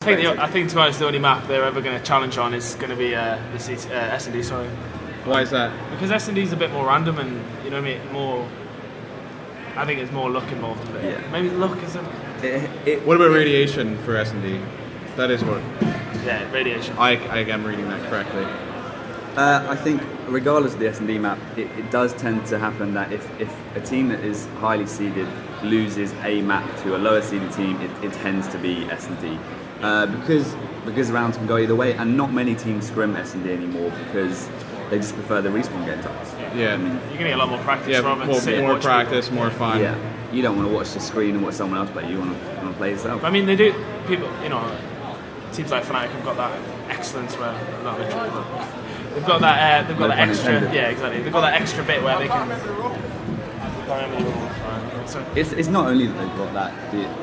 I think to be honest, the only map they're ever going to challenge on is going to be S&D. Sorry. Why is that? Because S&D is a bit more random, and you know what I mean. More. I think it's more luck involved in it. Yeah. Maybe luck isn't. What about radiation for S&D? That is what. Yeah, radiation. I am reading that correctly. I think, regardless of the S&D map, it does tend to happen that if a team that is highly seeded loses a map to a lower seeded team, it tends to be S&D. Because rounds can go either way, and not many teams scrim S&D anymore because they just prefer the respawn game times. Yeah, I mean, you're gonna get a lot more practice. Yeah, rather than more practice, more fun. Yeah, you don't want to watch the screen and watch someone else play. You want to play yourself. I mean, they do. People, teams like Fnatic have got that excellence where not literally, but they've got that. They've got that extra. Intended. Yeah, exactly. They've got that extra bit where they can. So it's not only that they've got that,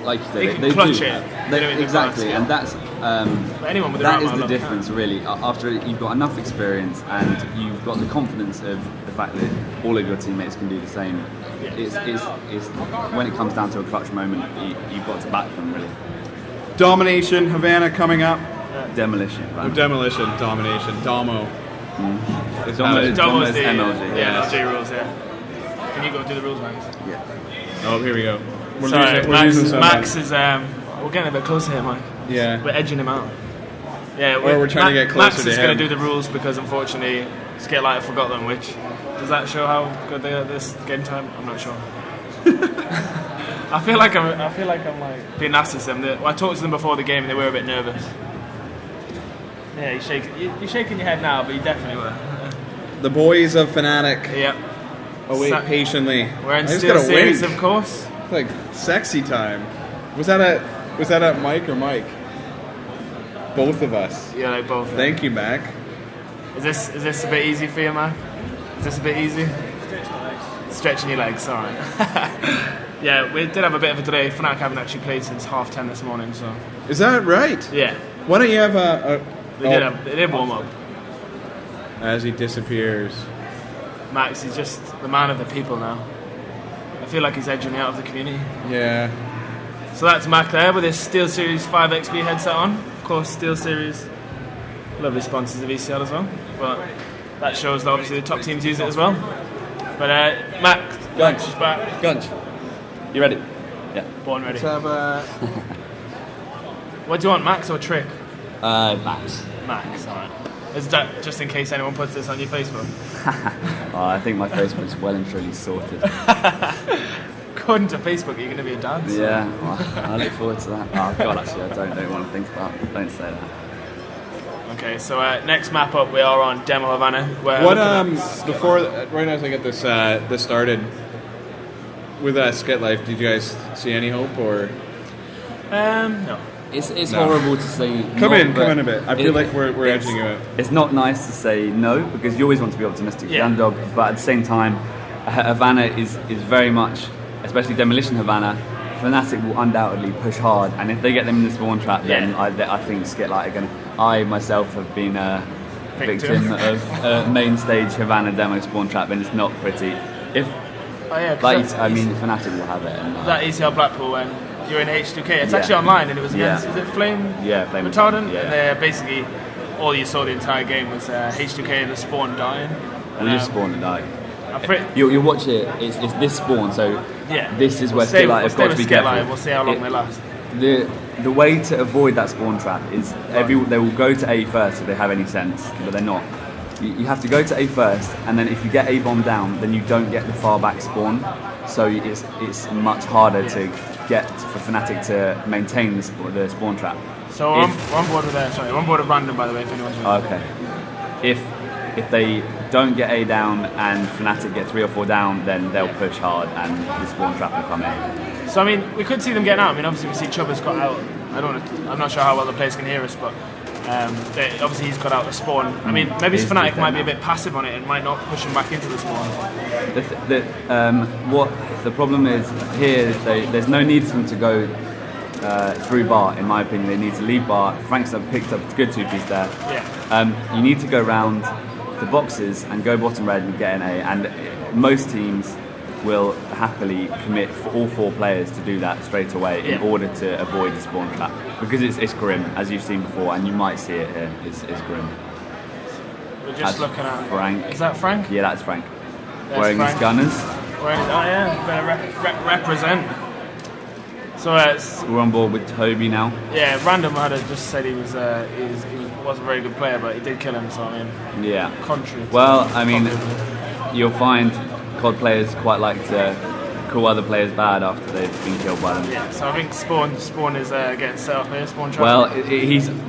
like you said, they can they clutch do. it. Exactly, and that's anyone with that is the difference, really. After you've got enough experience and you've got the confidence of the fact that all of your teammates can do the same. Yeah. It's when it comes down to a clutch moment, you've got to back them, really. Domination, Havana coming up. Demolition. Oh, demolition, domination, Domo. Domo is MLG. Yeah, MLG rules. Yeah. Can you go do the rules, Max? Yeah. Oh, here we go. Max is. We're getting a bit closer here, Mike. Yeah. We're edging him out. Yeah. We're trying to get closer Max to him. is going to do the rules because unfortunately SkitLite forgot them. Which does that show how good they are this game time? I'm not sure. I feel like I'm like being nasty to them. I talked to them before the game and they were a bit nervous. Yeah, you're shaking your head now, but you definitely were. The boys of Fnatic. Yep. Await patiently. We're in Steel Series, of course. It's like sexy time. Was that at Mike or Mike? Both of us. Yeah, like both. Thank you, Mac. Is this a bit easy for you, Mac? Is this a bit easy? Stretching your legs, alright. Yeah, we did have a bit of a delay. Fnatic haven't actually played since 10:30 this morning, so. Is that right? Yeah. Why don't you have a They did warm up. As he disappears. Max is just the man of the people now. I feel like he's edging me out of the community. Yeah. So that's Mac there with his Steel Series 5XB headset on. Of course, Steel Series, lovely sponsors of ECL as well. But that shows that obviously the top teams use it as well. But Mac, Gunch is back. Gunch, you ready? Yeah. Born ready. Let's have What do you want, Max or Trick? Max. Max, alright. Is that just in case anyone puts this on your Facebook? I think my Facebook's well and truly sorted. According to Facebook, you're going to be a dancer. Yeah, well, I look forward to that. Oh God, actually, I don't want to think about it. Don't say that. Okay, so next map up, we are on Demo Havana. Before right as I get this started with SkitLite, did you guys see any hope or? No. It's No. horrible to say. Come in a bit. I feel like we're edging you out. It's not nice to say no because you always want to be optimistic for the underdog, but at the same time, Havana is very much, especially Demolition Havana. Fnatic will undoubtedly push hard, and if they get them in the spawn trap, then I think SkitLite are going to. I myself have been a victim of main stage Havana demo spawn trap, and it's not pretty. Fnatic will have it. And, that ECL Blackpool when you're in H2K, it's actually online, and it was against is it Flame? Yeah, Flame Retardant. Yeah. And they're basically all you saw the entire game was H2K and the spawn dying. And just spawn and die. You'll watch it. It's this spawn, so this is where SkitLite have got to be careful. We'll see how long they last. The way to avoid that spawn trap is they will go to A first if they have any sense, but they're not. You have to go to A first, and then if you get A bomb down, then you don't get the far back spawn. So it's much harder to get for Fnatic to maintain the spawn trap. So we're on board with we're on board with random, by the way, if anyone's okay. If they don't get A down and Fnatic get 3 or 4 down, then they'll push hard and the spawn trap will come in. So I mean, we could see them getting out. I mean, obviously we see Chubba's got out. I'm not sure how well the players can hear us, but obviously he's got out the spawn. I mean, maybe Fnatic might be a bit passive on it and might not push him back into the spawn. What the problem is here, there's no need for them to go through bar, in my opinion. They need to leave bar. Frank's picked up a good 2-piece there. Yeah. You need to go round the boxes and go bottom red and get an A. And most teams will happily commit for all 4 players to do that straight away in order to avoid the spawn trap, because it's grim, as you've seen before, and you might see it here. It's grim. We're just looking at Frank. Is that Frank? Yeah, that's Frank. There's Wearing Frank. his gunners. Oh yeah, better represent. So we're on board with Toby now. Yeah, Random had just said he wasn't a very good player, but he did kill him. So I mean, yeah. Contrary. Well, I mean, you'll find COD players quite like to call other players bad after they've been killed by them. Yeah. So I think Spawn is getting set up here. Spawn trap. Well,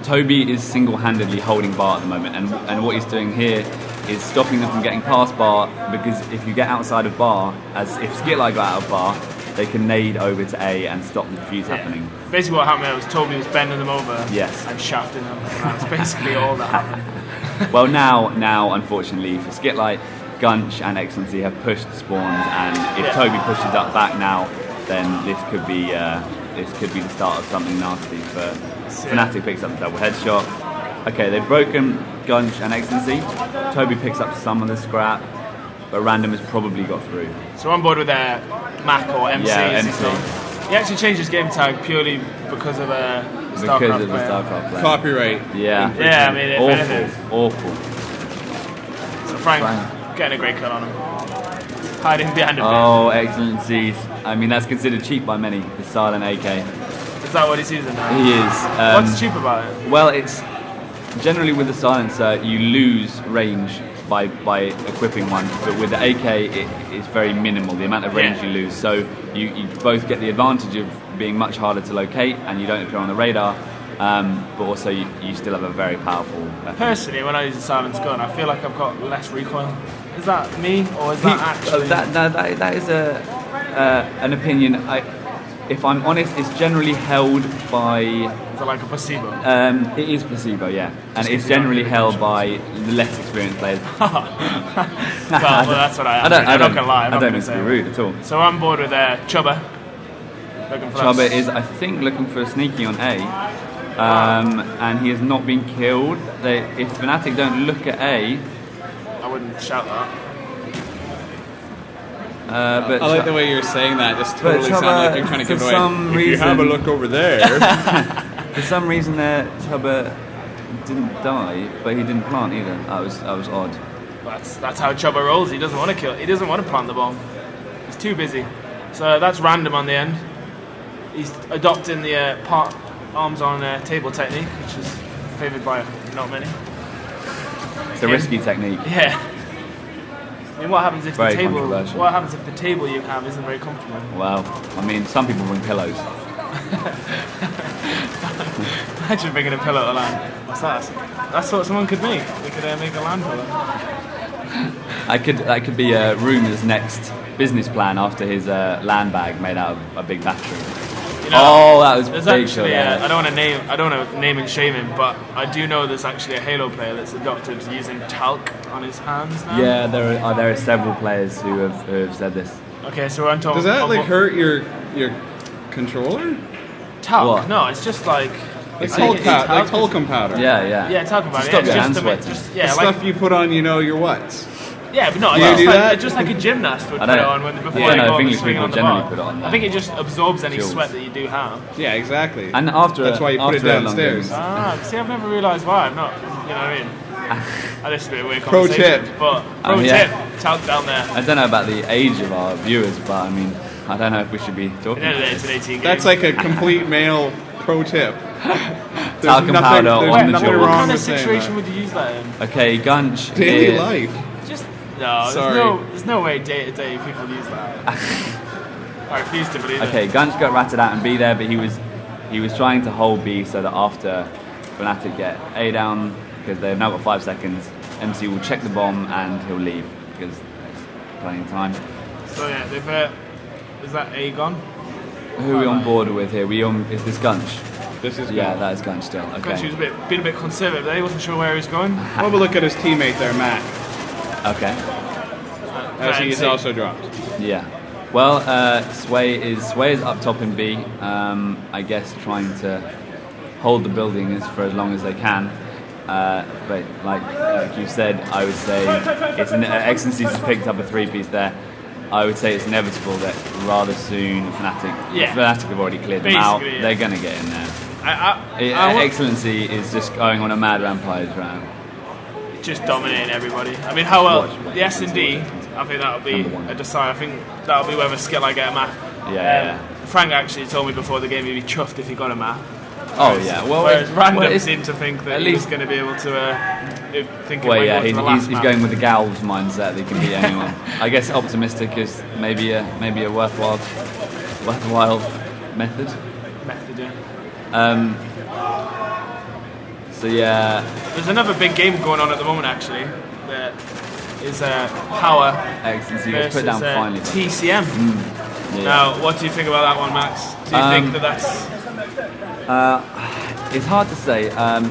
Toby is single-handedly holding bar at the moment, and what he's doing here is stopping them from getting past bar, because if you get outside of bar, as if SkitLite got out of bar, they can nade over to A and stop the defuse happening. Basically what happened there was Toby was bending them over and shafting them. That's basically all that happened. Well, now, unfortunately for SkitLite, Gunch and Excellency have pushed spawns, and if Toby pushes up back now, then this could be the start of something nasty for Fnatic. Picks up the double headshot. Okay, they've broken Gunch and Excellency. Toby picks up some of the scrap, but Random has probably got through. So on board with Mac or MC. Yeah, MC. He actually changed his game tag purely because of the StarCraft player. Copyright. Yeah. Yeah, I mean, if anything. Awful. So Frank getting a great kill on him. Hiding behind him. Oh, Excellencies. I mean, that's considered cheap by many, the silent AK. Is that what he's using now? He is. What's cheap about it? Well, it's generally with the silencer, you lose range by equipping one, but with the AK it's very minimal, the amount of range you lose, so you both get the advantage of being much harder to locate and you don't appear on the radar, but also you still have a very powerful weapon. Personally, when I use a silence gun, I feel like I've got less recoil. Is that me, or is that actually... That is an opinion. If I'm honest, it's generally held by... Is it like a placebo? It is placebo, yeah. And it's generally held by the less experienced players. well, that's what I am. I'm not going to lie. I don't mean to be rude at all. So I'm bored with Chubba. Chubba is, I think, looking for a sneaky on A. And he has not been killed. If Fnatic don't look at A... I wouldn't shout that. But I like the way you're saying that. Just totally sounds like you're trying to give away. If you have a look over there. For some reason, Chubba didn't die, but he didn't plant either. That was odd. That's how Chubba rolls. He doesn't want to kill. He doesn't want to plant the bomb. He's too busy. So that's Random on the end. He's adopting the arms on table technique, which is favoured by not many. It's a risky technique. Yeah. I mean, what happens if very the table you have isn't very comfortable? Well, I mean, some people bring pillows. Imagine bringing a pillow to land. What's that? That's what someone could make. They could make a land pillow. That could be Rumour's next business plan after his land bag made out of a big battery. You know, that was there's big. Actually, I don't want to name and shame him, but I do know there's actually a Halo player that's adopted using talc on his hands now. Yeah, there are several players who have said this. Okay, so we're on top. Does that hurt your controller? Talc? What? No, it's just like talcum powder. Yeah, talcum powder. Stop your hands sweating. The stuff you put on, your what? Yeah, but no, it's just like a gymnast would put it on before they go on swinging on the bar. Put it on I think it just absorbs any sweat that you do have. Yeah, exactly. And that's why you put it downstairs. See, I've never realised why. I'm not, you know what I mean? This is a bit of a weird Pro conversation. tip. But pro tip, talc down there. I don't know about the age of our viewers, but I mean, I don't know if we should be talking about it's an 18 game. That's like a complete male pro tip. Talcum powder on the jaw. What kind of situation would you use that in? Okay, Gunch. Daily life. There's no way day to day people use that. I refuse to believe it. Okay, Gunch got ratted out and B there, but he was trying to hold B so that after Fnatic get A down, because they've now got 5 seconds, MC will check the bomb and he'll leave because there's plenty of time. So yeah, is that A gone? Who are we on board with here? Is this Gunch? This is that is Gunch still. Okay. Gunch was being a bit conservative there. He wasn't sure where he was going. Have a look at his teammate there, Matt. Okay. As he is also dropped. Yeah. Well, Sway is up top in B. I guess trying to hold the building for as long as they can. But like you said, I would say it's an Excellencies has picked up a 3-piece there. I would say it's inevitable that rather soon Fnatic have already cleared them out. Basically, They're going to get in there. Excellency is just going on a mad rampage right now. Just dominating everybody. I mean, how well the S&D? I think that'll be a decide. I think that'll be whether SkitLite get a map. Frank actually told me before the game he'd be chuffed if he got a map. Whereas Random seemed to think that he's going to be able to think. He's going with the Gals mindset that he can beat anyone. I guess optimistic is maybe a worthwhile method. There's another big game going on at the moment actually. That is Power Excellency gets put down finally. TCM. Now, what do you think about that one, Max? Do you think that that's... it's hard to say.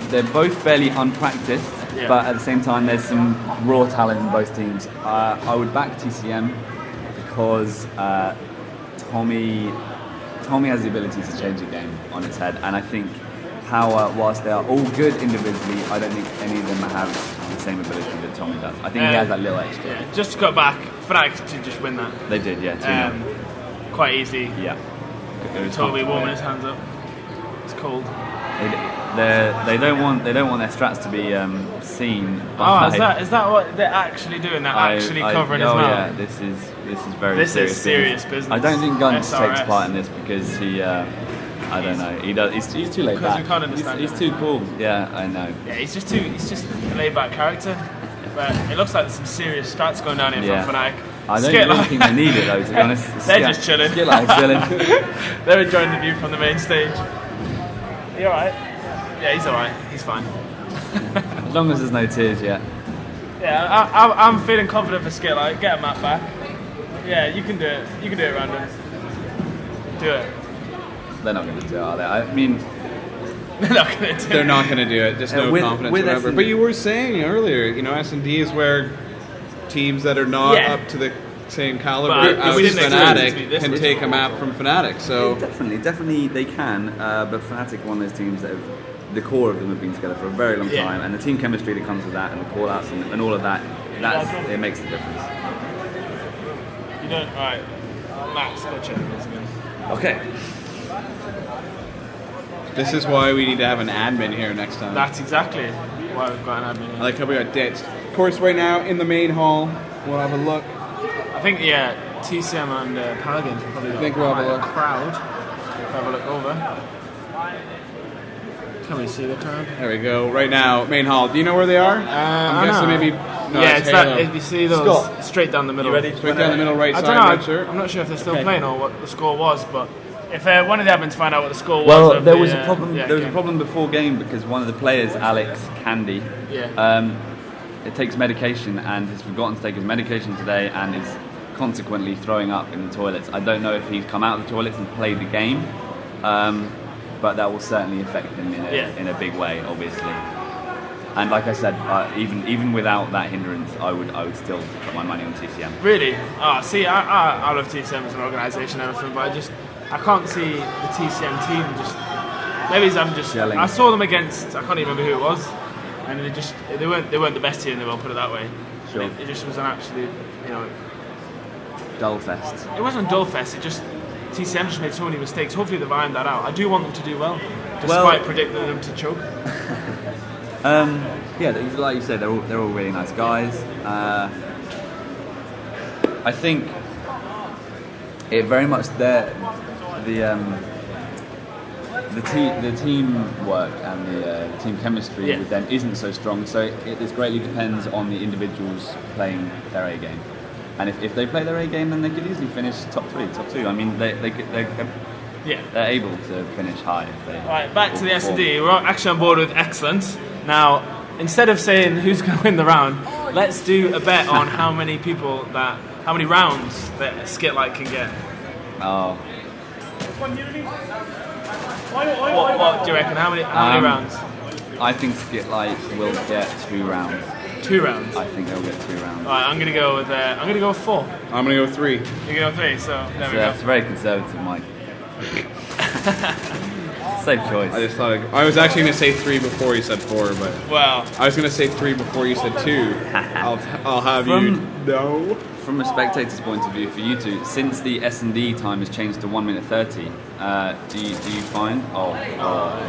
They're both fairly unpracticed, but at the same time there's some raw talent in both teams. I would back TCM because Tommy has the ability to change the game on its head, and I think Power, whilst they are all good individually, I don't think any of them have the same ability that Tommy does. I think he has that little extra. Yeah, just to got back, Fnatic to just win that. They did, 2-0. Quite easy. Yeah. Totally warming his hands up. It's cold. They don't want their strats to be seen. Is that what they're actually doing? They're actually covering his mouth. Yeah, this is very serious. This is serious business. I don't think Guns takes part in this because he. I don't know. He does. He's too laid back. Because we can't understand. He's too cool. Yeah, I know. Yeah, he's just a laid back character. But it looks like there's some serious strats going down here from Fnatic. I don't really think they need it though, to be honest. They're just chilling. SkitLite's chilling. They're enjoying the view from the main stage. Are you alright? Yeah, he's alright. He's fine. As long as there's no tears yet. Yeah, I'm feeling confident for SkitLite. Get a map back. Yeah, you can do it. You can do it, Random. Do it. They're not going to do it, are they? I mean... They're not going to do it. They're not going to do it. Just no confidence whatever. But you were saying earlier, S&D is where teams that are not up to the same caliber as Fnatic can take a map from Fnatic. So definitely they can. But Fnatic are one of those teams that the core of them have been together for a very long time, and the team chemistry that comes with that, and the call outs and all of that, it makes the difference. You don't. All right, Max, go check this again. Okay. This is why we need to have an admin here next time. That's exactly why we've got an admin here. I like how we got ditched. Of course, right now in the main hall, we'll have a look. I think, TCM and Power Games will probably we'll have a look. Crowd. Have a look over. Can we see the crowd? There we go. Right now, main hall. Do you know where they are? I'm guessing maybe... No, it's that. If you see those straight down the middle. Straight down the middle right side. I don't know. I'm not sure if they're still playing or what the score was, but... If one of the admins find out what the score was... Well, there was a problem. There was a problem before game because one of the players, Alex Candy, it takes medication and has forgotten to take his medication today and is consequently throwing up in the toilets. I don't know if he's come out of the toilets and played the game, but that will certainly affect him in a big way, obviously. And like I said, even without that hindrance, I would still put my money on TCM. Really? I love TCM as an organisation and everything, but I can't see the TCM team just. Maybe I'm just. Gelling. I saw them against. I can't even remember who it was, and they weren't the best team in the world. Put it that way. Sure. It just was an absolute, dull fest. It wasn't a dull fest. It just TCM just made so many mistakes. Hopefully they've ironed that out. I do want them to do well, despite predicting them to choke. Like you said, they're all really nice guys. I think it very much the teamwork and the team chemistry with them isn't so strong. So this greatly depends on the individuals playing their A game. And if they play their A game, then they could easily finish top 3, top 2. I mean, they're able to finish high. If they right, back to the S&D. We're actually on board with excellent. Now, instead of saying who's going to win the round, let's do a bet on how many rounds that SkitLite can get. Oh. What do you reckon? How many rounds? I think SkitLite will get 2 rounds. 2 rounds? I think they'll get 2 rounds. Alright, I'm gonna go with 4. I'm gonna go 3. You're gonna go 3, so there we go. That's very conservative, Mike. safe choice. I just thought I was actually going to say 3 before you said 4, but I was going to say 3 before you said 2. I'll have you know. From a spectator's point of view, for you two, since the S&D time has changed to 1 minute 30, do you find? Oh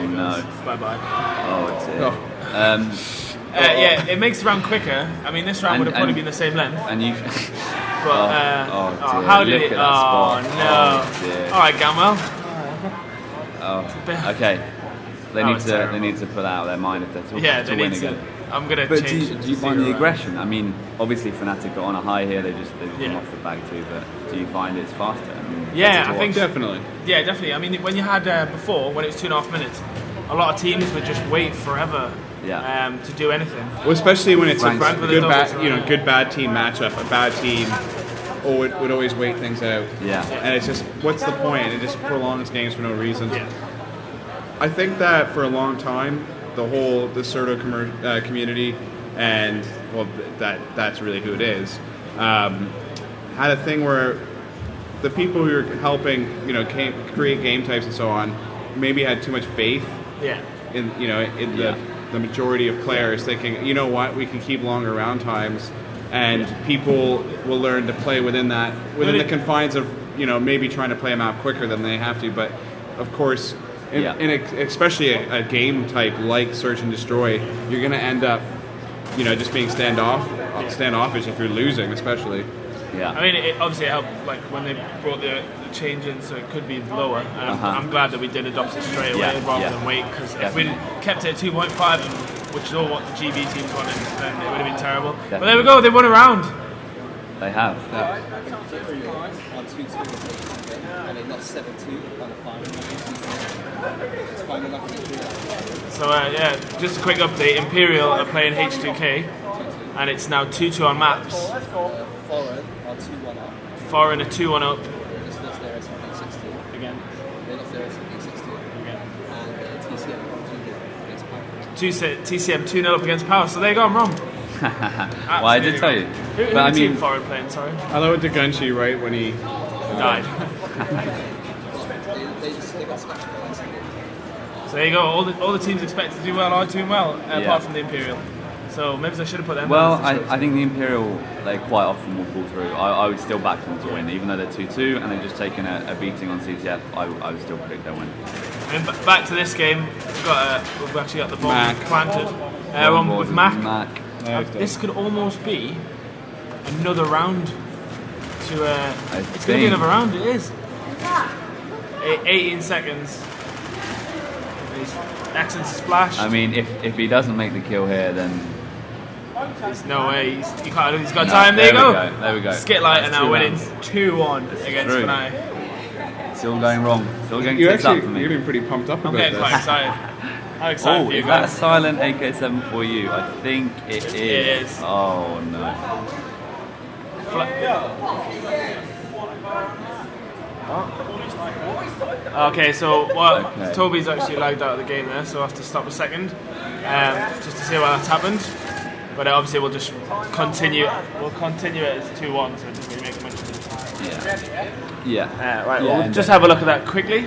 no! Bye bye. Oh dear. Yeah, it makes the round quicker. I mean, this round would have probably been the same length. And you. But how did it? Oh no! All right, Gamwell. Okay. They need to put that out of their mind if they're to win again. I'm gonna. But do you find the aggression? I mean, obviously Fnatic got on a high here. They've come off the bag too. But do you find it's faster? I mean, I think definitely. Yeah, definitely. I mean, when you had before, when it was 2.5 minutes, a lot of teams would just wait forever. To do anything. Well, especially when it's a good bad team matchup. A bad team would always wait things out. And it's just, what's the point? It just prolongs games for no reason. I think that for a long time, the sort of community, and that's really who it is, had a thing where the people who are helping, create game types and so on, maybe had too much faith in the majority of players, thinking, you know what, we can keep longer round times, and people will learn to play within the confines of, maybe trying to play them out quicker than they have to. But of course, especially a game type like Search and Destroy, you're going to end up, just being standoffish if you're losing, especially. I mean, it obviously helped, like when they brought the change in, so it could be lower. I'm glad that we did adopt it straight away rather than wait, because if we kept it at 2.5, which is all what the GB teams wanted, then it would have been terrible. But there we go, they won a round. They have. On 2-2, and they lost 7-2 on the final. So just a quick update. Imperial are playing H2K, and it's now 2-2 on maps. Foreign are 2-1 up. They just lost their S&D 16 again. They lost their S&D 16 again. And TCM 2-0 against Power. TCM 2-0 up against Power. So they go, I'm wrong. Well, I did tell you. Who team Foreign playing? Sorry. I know Degunchi right when he died. They got smashed by S&D. So there you go. All the teams expected to do well are doing well, apart from the Imperial. So maybe I should have put them. Well, I think the Imperial, they quite often will pull through. I would still back them to win, even though they're 2-2 and they've just taken a beating on CTF. I would still predict they'll win. And back to this game, we've actually got the bomb planted. One with Mac. This could almost be another round. It's going to be another round. It is. 18 seconds. Accent splash. I mean, if he doesn't make the kill here, then there's no way he's got time. There you go. There we go. SkitLite are now winning 2-1 against Fnatic. It's all going wrong. It's all going tits up for me. You're getting pretty pumped up about this. I'm getting quite excited. How excited for you is guys? That a silent AK-7 for you? I think it is. It is. Oh no. Okay, so Toby's actually lagged out of the game there, so I have to stop a second just to see why that's happened. But obviously we'll just continue. We'll continue it as 2-1, so it doesn't really make much difference. Right, we'll just have a look at that quickly.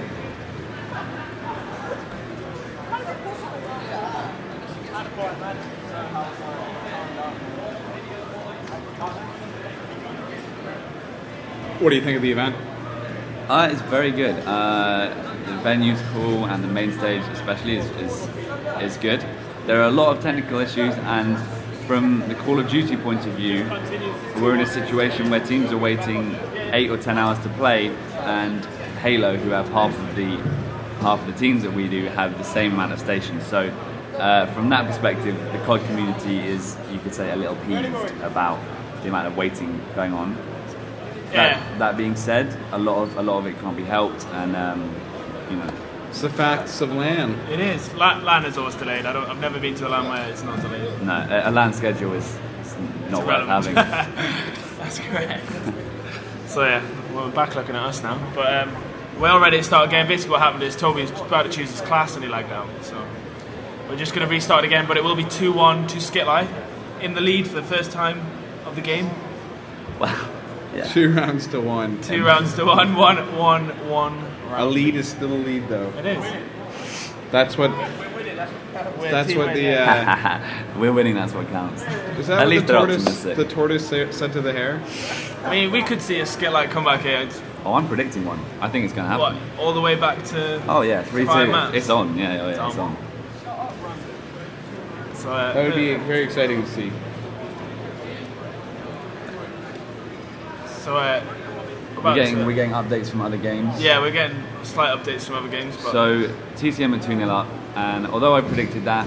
What do you think of the event? It's very good. The venue's cool, and the main stage especially is good. There are a lot of technical issues, and from the Call of Duty point of view, we're in a situation where teams are waiting 8 or 10 hours to play, and Halo, who have half of the teams that we do, have the same amount of stations. So from that perspective, the COD community is, you could say, a little peeved about the amount of waiting going on. That being said, a lot of it can't be helped, and it's the facts of LAN. It is. LAN is always delayed. I've never been to a LAN where it's not delayed. No, a LAN schedule is not worth having. That's correct. So we're back looking at us now, but we're all ready to start again. Basically, what happened is Toby was about to choose his class and he lagged out. So we're just going to restart again, but it will be 2-1 to SkitLite in the lead for the first time of the game. Wow. Yeah. 2 rounds to 1. 2 rounds to 1. 1-1. A lead is still a lead, though. It is. That's what. That's what the. We're winning. That's what counts. Is that At what least the tortoise said to the hare? I mean, we could see a SkitLite comeback here. Oh, I'm predicting one. I think it's going to happen. What? All the way back to. Oh yeah, 3-2. It's on. Yeah, it's on. So, that would be very exciting to see. So we're getting updates from other games. Yeah, we're getting slight updates from other games. But so TCM are 2-0 up, and although I predicted that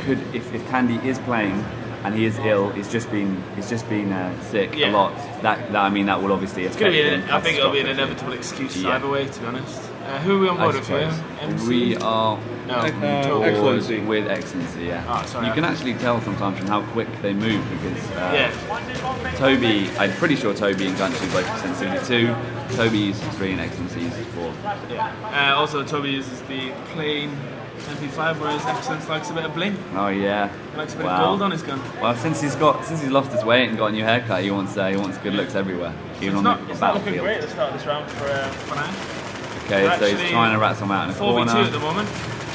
could, if Candy is playing and he is ill, he's just been sick a lot. That will obviously affect him. I think it'll be an inevitable excuse either way, to be honest. Who are we on board with here? MC? We are Excellency. with Excellency, yeah. Oh, sorry, you can actually tell sometimes from how quick they move because Toby, I'm pretty sure Toby and Gunchy both Sensitivity 2. Toby uses 3 and Excellency uses 4. Yeah. Also, Toby uses the plain MP5, whereas Excellence likes a bit of bling. Oh yeah. He likes a bit of gold on his gun. Well, since he's lost his weight and got a new haircut, he wants good looks everywhere. Even on the battlefield. It's not looking great at the start of this round for Fnatic. Okay, so he's trying to rat someone out in a corner. 4v2 at the moment,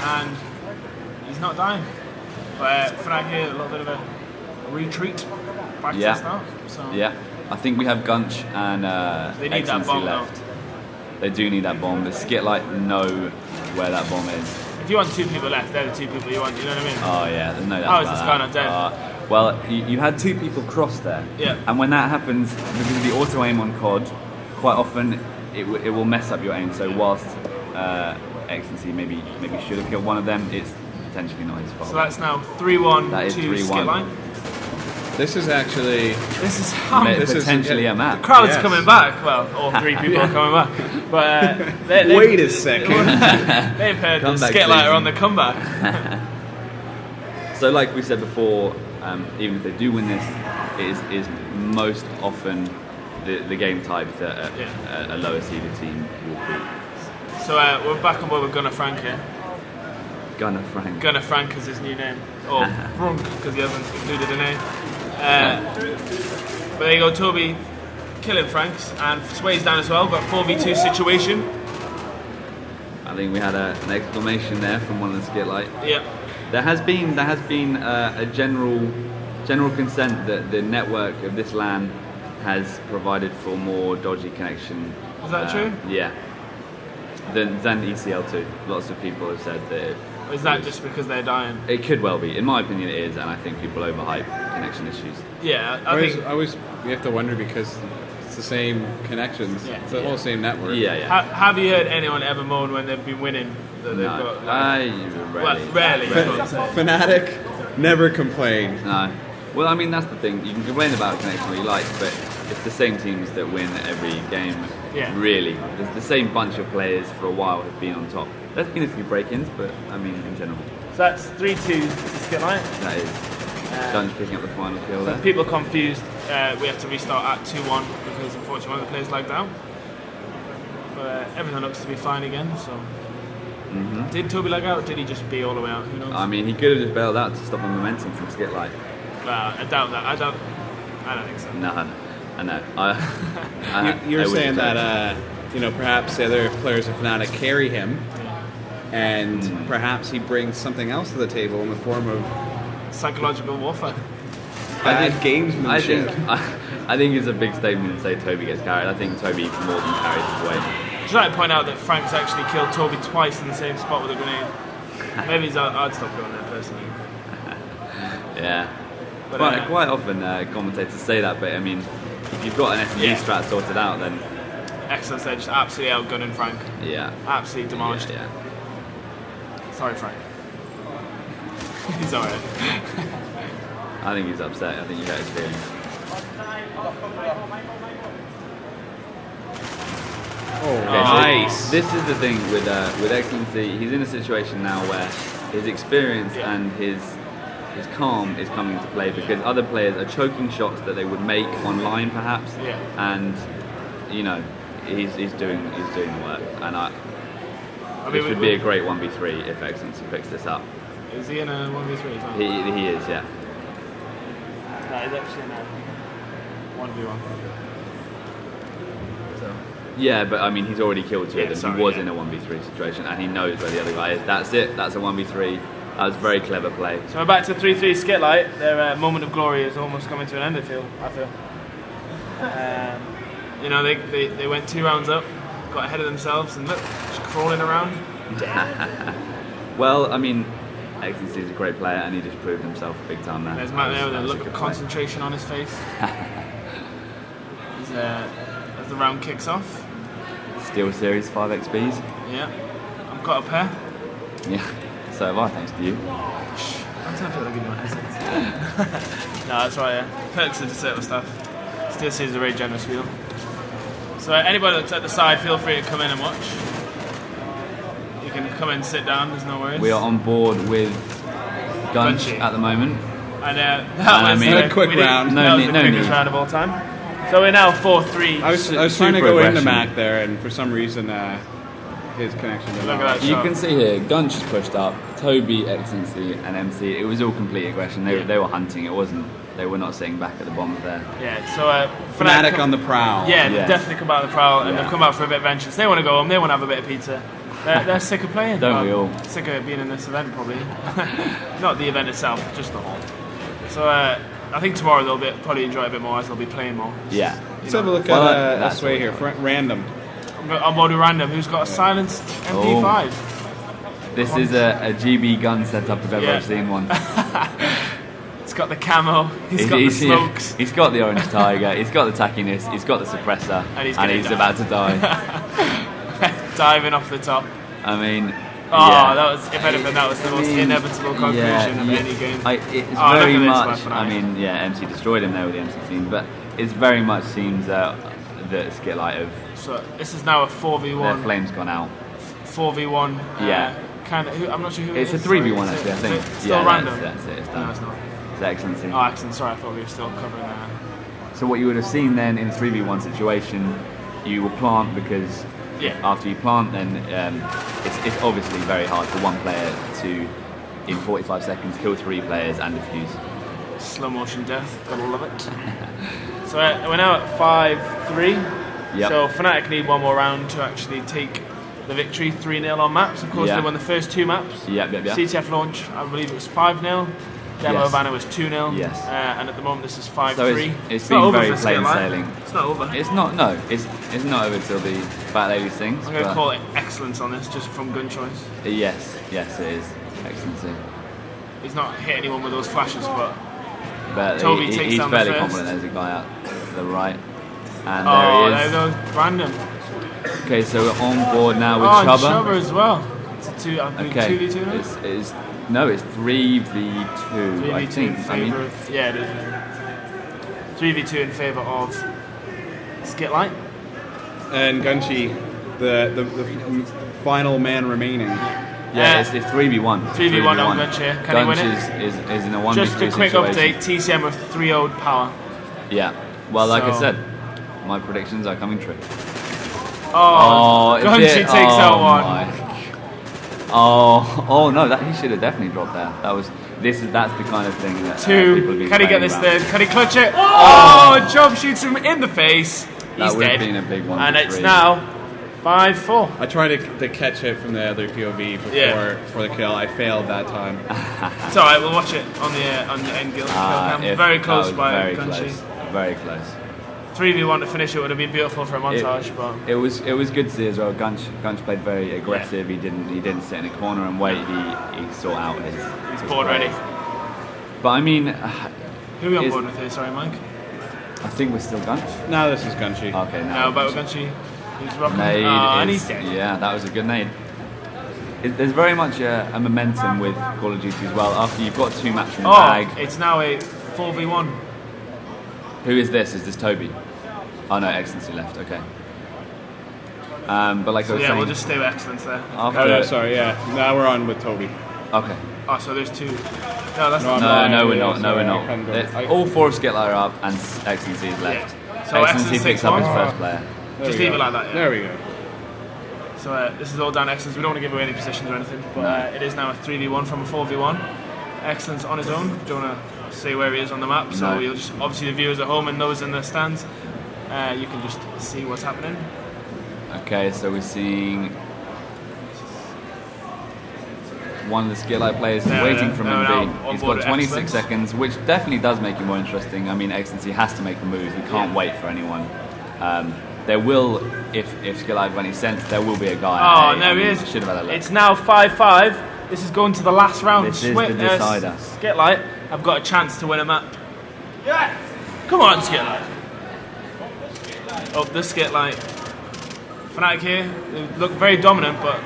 and he's not dying. But Fnatic here, a little bit of a retreat back to the start. So. Yeah, I think we have Gunch and they need that bomb left. Though. They do need that bomb. The SkitLite know where that bomb is. If you want 2 people left, they're the 2 people you want, you know what I mean? Oh yeah, there's no doubt How about is this guy not dead? Well, you had 2 people cross there. Yeah. And when that happens, because of the auto aim on COD, quite often it will mess up your aim. So whilst Excellency maybe should have killed one of them, it's potentially not his fault. So that's now 3-1 to 3-1. SkitLite. This is potentially a map. The crowd's coming back. Well, all 3 people are coming back. But wait a second. They've heard the SkitLite are on the comeback. So, like we said before, even if they do win this, it is most often the game types that a lower seeded team will beat. So we're back on board with Gunner Frank here. Gunner Frank. Gunner Frank is his new name. Or Brunk, because he hasn't included a name. But there you go, Toby killing Franks, and Sway's down as well, but 4v2 situation. I think we had an exclamation there from one of the SkitLite. Yeah. There has been a general consent that the network of this LAN has provided for more dodgy connection. Is that true? Yeah. Than ECL2. Lots of people have said that. Is that just because they're dying? It could well be. In my opinion, it is, and I think people overhype connection issues. Yeah, I always you have to wonder because it's the same connections. Yeah, it's the whole same network. Yeah. Have you heard anyone ever moan when they've been winning that they've got? Rarely. Fnatic never complain. No. Well, I mean that's the thing. You can complain about connection what you like, but it's the same teams that win every game. Yeah. Really, the same bunch of players for a while have been on top. There's been a few break-ins, but I mean in general. So that's 3-2 to SkitLite. That is. Dunge picking up the final kill there. People are confused. We have to restart at 2-1 because unfortunately one of the players lagged out. But everything looks to be fine again. So. Did Toby lag out? Or did he just be all the way out? Who knows? I mean, he could have just bailed out to stop the momentum from SkitLite. I doubt that. I don't think so. No, I know. You're saying that perhaps the other players of Fnatic carry him, and perhaps he brings something else to the table in the form of psychological warfare. Bad gamesmanship. I think it's a big statement to say Toby gets carried. I think Toby more than carries his weight. I'd like to point out that Frank's actually killed Toby twice in the same spot with a grenade. Maybe I'd stop going there personally. Yeah. But quite often commentators say that, but I mean, if you've got an S&D strat sorted out, then... Excellent, they're just absolutely outgunning Frank. Yeah. Absolutely demolished. Yeah. Sorry, Frank. He's alright. I think he's upset. I think you got his feelings. Nice. So this is the thing with Excellency. He's in a situation now where his experience and his calm is coming into play because other players are choking shots that they would make online, perhaps. Yeah. And he's doing the work. And it would be a great 1v3 if Excellency picks this up. Is he in a 1v3 as well? He is, yeah. No, he's actually in a 1v1. So Yeah, but I mean, he's already killed two of them. He was in a 1v3 situation, and he knows where the other guy is. That's it. That's a 1v3. That was a very clever play. So we're back to 3-3 SkitLite. Their moment of glory is almost coming to an end, I feel. You know, they went 2 rounds up, got ahead of themselves, and look, just crawling around. Well, I mean, XNC is a great player, and he just proved himself big time there. There's Matt there with a look of concentration on his face. As the round kicks off. Steel Series 5XBs. Yeah. I've got a pair. Yeah. So have I, thanks to you. I'm trying to feel like giving my headsets. No, that's right, yeah. Perks of the certain stuff. Steel Series is a very generous wheel. So anybody that's at the side, feel free to come in and watch. You can come in and sit down, there's no worries. We are on board with Gunch at the moment. And that was a quick round. That was the quickest round of all time. So we're now 4-3. I was trying to go into Mac there, and for some reason his connection didn't work. You can see here, Gunch is pushed up, Toby, Excellency, and MC. It was all complete aggression. They were hunting. It wasn't. They were not sitting back at the bomb there. Yeah. So Fnatic on the prowl. Yeah, they've definitely come out on the prowl, and they've come out for a bit of vengeance. They want to go home. They want to have a bit of pizza. They're sick of playing. Don't we all? Sick of being in this event, probably. Not the event itself, just the whole. So I think tomorrow they'll probably enjoy it a bit more as they'll be playing more. Yeah. Let's have a look at Sway here. Random. On board with Random, who's got a silenced MP5. This is a GB gun setup if ever I've seen one. It's got the camo, he's got the smokes. He's got the orange tiger, he's got the tackiness, he's got the suppressor, and he's about to die. Diving off the top. I mean... that was, if anything, that was the most inevitable conclusion of any game. It's very much, MC destroyed him there with the M16, but it very much seems that SkitLite have... So this is now a 4v1. Their flame's gone out. 4v1. I'm not sure who it is. It's a 3v1 actually, I think. Still Random? That's it, it's done. No, it's not. It's Excellency. Oh, Excellency, sorry, I thought we were still covering that. So what you would have seen then in a 3v1 situation, you will plant because after you plant, then it's obviously very hard for one player to, in 45 seconds, kill 3 players and defuse. Slow motion death, gotta love it. So we're now at 5-3. Yep. So Fnatic need one more round to actually take the victory. 3-0 on maps. Of course, they won the first 2 maps. CTF launch, I believe it was 5-0. Demo Havana was 2-0. Yes. And at the moment this is 5-3. So it's been very plain sailing. It's not over. It's not. No, it's not over till the Bat Lady sings. I'm going to call it excellence on this, just from gun choice. Yes, it is excellency. He's not hit anyone with those flashes, but Toby takes he's down fairly the first. confident. There's a guy out to the right, and there he is. Random. Okay, so we're on board now with Chubba. Chubba as well. It's a 2v2 now? No, it's 3v2, I think. It is. 3v2 in favour of SkitLite. And Gunchi, the final man remaining. Yeah, it's 3v1. 3v1 on Gunch here. Can he win it? Is in a 1v3 Just a quick situation. update, TCM with 3-0 power. Yeah, well, like I said, my predictions are coming true. Gunchi takes out one. Oh no! He should have definitely dropped that. That's the kind of thing that people have been Can he get this around. third? Can he clutch it? Job shoots him in the face. He's dead. Been a big one. And it's now 5-4. I tried to catch it from the other POV before the kill. I failed that time. It's alright. We'll watch it on the end kill cam. Very close by Gunchi. Very close. 3v1 to finish it would have been beautiful for a montage, but it was good to see as well. Gunch played very aggressive. He didn't sit in a corner and wait. He sought out his board ready. But I mean, who are we on board with here? Sorry, Mike. I think we're still Gunch. No, this is Gunchi. Okay, no, but Gunchi. He's rocking. And he's dead. Yeah, that was a good nade. There's very much a momentum with Call of Duty as well. After you've got 2 maps in the bag. It's now a 4v1. Who is this? Is this Toby? Oh no, Excellency left. Okay. But like I was saying, we'll just stay with Excellence there. Now we're on with Toby. Okay. So there's 2. No, that's No, we're not. All 4 of SkitLite are up, and Excellency is left. So Excellency picks up his first player. Just leave it like that. Yeah. There we go. So this is all down Excellence. We don't want to give away any positions or anything, but it is now a 3v1 from a 4v1. Excellence on his own. Don't want to say where he is on the map, so you'll just obviously the viewers at home and those in the stands. You can just see what's happening. Okay, so we're seeing one of the SkitLite players waiting from MB. He's got 26 seconds, which definitely does make it more interesting. I mean, Excellency has to make the move. He can't wait for anyone. There will, if SkitLite have any sense, there will be a guy. Oh, no, he is. It's now 5-5. This is going to the last round. This is the decider. SkitLite have got a chance to win a map. Yeah. Come on, SkitLite. Oh, the SkitLite. Fnatic here. They look very dominant, but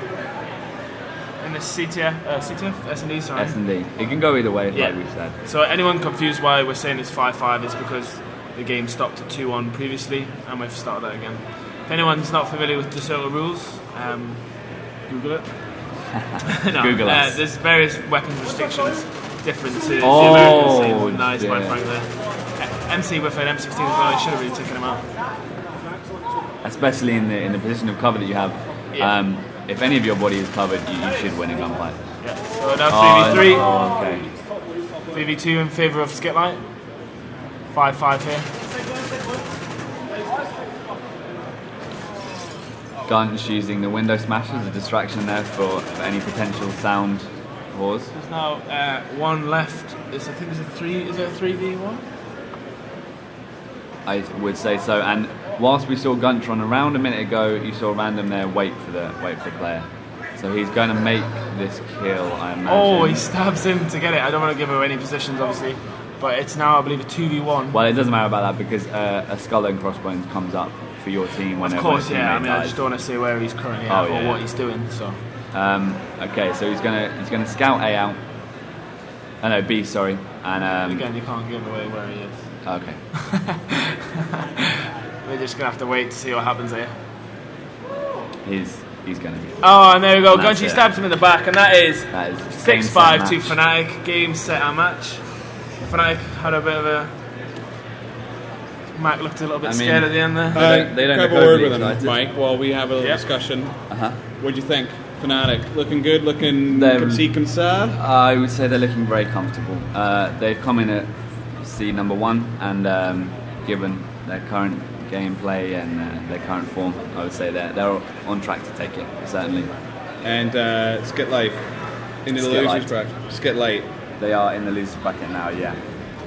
in the CTF, S&D, sorry. S&D. It can go either way, like we said. So anyone confused why we're saying it's 5-5 is because the game stopped at 2-1 previously, and we've started that again. If anyone's not familiar with DeSoto rules, Google it. No, Google us. There's various weapons restrictions different to the American scene. Nice by Frank there. MC with an M16 as well, he should have really taken him out. Especially in the position of cover that you have. Yeah. If any of your body is covered, you should win a gunfight. Yeah. So now 3v3. Oh, okay. 3v2 in favour of SkitLite. 5-5 here. Gunch using the window smash as a distraction there for any potential sound wars. There's now one left. I think there's a 3v1? I would say so. And whilst we saw Gunch run around a minute ago, you saw Random there wait for the player. So he's going to make this kill, I imagine. Oh, he stabs him to get it. I don't want to give away any positions, obviously. But it's now, I believe, a 2v1. Well, it doesn't matter about that because a Skull and Crossbones comes up for your team whenever. Of course, yeah. I mean, I just don't want to say where he's currently at or what he's doing. So. Okay, so he's gonna scout A out. Oh no, B, sorry. And again, you can't give away where he is. Okay. We're just gonna have to wait to see what happens here. He's gonna be. Oh, and there we go. Gunchy stabs him in the back, and that is 6-5 to Fnatic. Game, set, and match. Fnatic had a bit of a. Mike looked a little bit scared at the end there. They don't have a word with him, Mike, while we have a little discussion. What do you think? Fnatic looking good, looking comme ci comme ça? I would say they're looking very comfortable. They've come in at seed number 1, and given their current gameplay and their current form, I would say they're on track to take it, certainly. And SkitLite in the losers bracket. SkitLite. They are in the losers bracket now, yeah.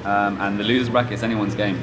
And the losers bracket is anyone's game.